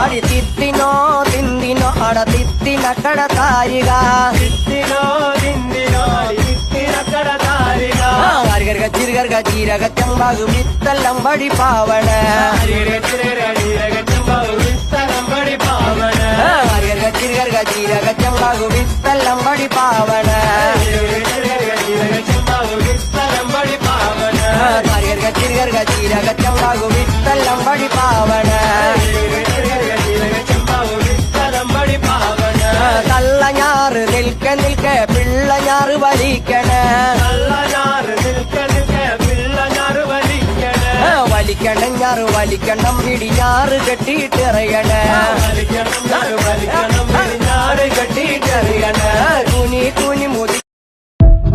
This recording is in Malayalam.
അടി തിത്തിനോ തിന്തിനോ അട തിത്തിനക്കട താരിക അരികർഗ ചിരുകർഗ ജീരക ചമ്പാകു വിത്തല്ലം പടി പാവണ അരികർഗ ചിരുകർഗ ജീരക ചമ്പാകു വിത്തല്ലം പടി പാവണ അരികർഗ ചിരുകർഗ ജീരക ചമ്പാകു വിത്തല്ലം പടി പാവണ കള്ളഞ്ഞാറ് നിൽക്ക നിൽക്ക പിള്ളഞ്ഞാറ് വലിക്കണ വലിക്കണഞ്ഞാറ് വലിക്കണം പിടിഞ്ഞാറ് കെട്ടിയിട്ടെറിയണ കെട്ടിയിട്ടെറിയണ കുനി കുനി മുതി